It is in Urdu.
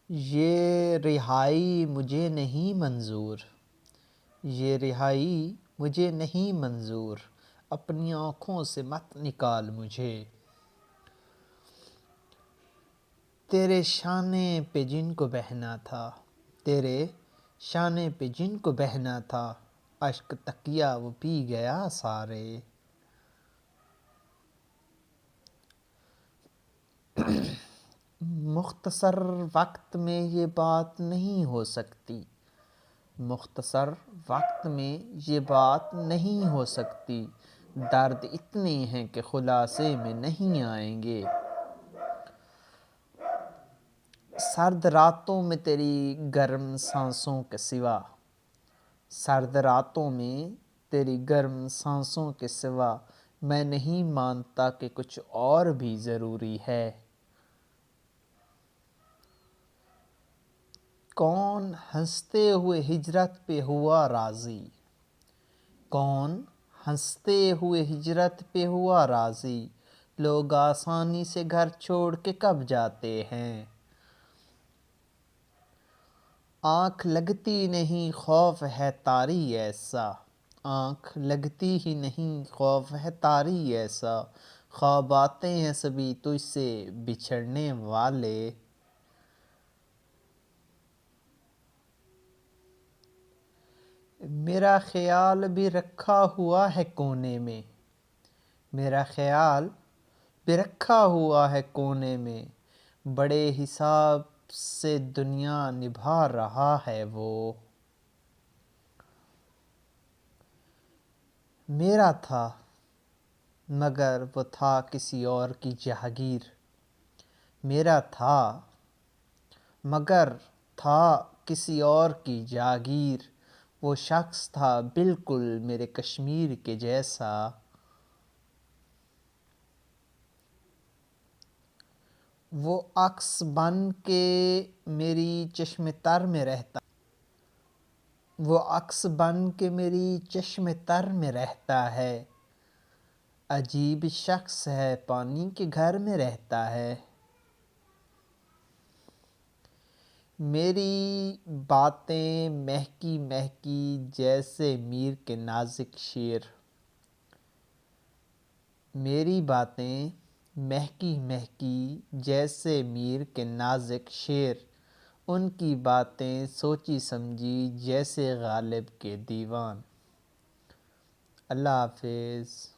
یہ رہائی مجھے نہیں منظور، یہ رہائی مجھے نہیں منظور، اپنی آنکھوں سے مت نکال مجھے۔ تیرے شانے پہ جن کو بہنا تھا، تیرے شانے پہ جن کو بہنا تھا، اشک تکیہ وہ پی گیا سارے۔ مختصر وقت میں یہ بات نہیں ہو سکتی، مختصر وقت میں یہ بات نہیں ہو سکتی، درد اتنے ہیں کہ خلاصے میں نہیں آئیں گے۔ سرد راتوں میں تیری گرم سانسوں کے سوا، سرد راتوں میں تیری گرم سانسوں کے سوا میں نہیں مانتا کہ کچھ اور بھی ضروری ہے۔ کون ہنستے ہوئے ہجرت پہ ہوا راضی، کون ہنستے ہوئے ہجرت پہ ہوا راضی، لوگ آسانی سے گھر چھوڑ کے کب جاتے ہیں۔ آنکھ لگتی نہیں خوف ہے طاری ایسا، آنکھ لگتی ہی نہیں خوف ہے طاری ایسا، خواب آتے ہیں سبھی تجھ سے بچھڑنے والے۔ میرا خیال بھی رکھا ہوا ہے کونے میں، میرا خیال بھی رکھا ہوا ہے کونے میں، بڑے حساب سے دنیا نبھا رہا ہے وہ۔ میرا تھا مگر وہ تھا کسی اور کی جاگیر، میرا تھا مگر تھا کسی اور کی جاگیر، وہ شخص تھا بالکل میرے کشمیر کے جیسا۔ وہ عکس بن کے میری چشم تر میں رہتا، وہ عکس بن کے میری چشم تر میں رہتا ہے، عجیب شخص ہے پانی کے گھر میں رہتا ہے۔ میری باتیں مہکی مہکی جیسے میر کے نازک شیر، میری باتیں مہکی مہکی جیسے میر کے نازک شیر، ان کی باتیں سوچی سمجھی جیسے غالب کے دیوان۔ اللہ حافظ۔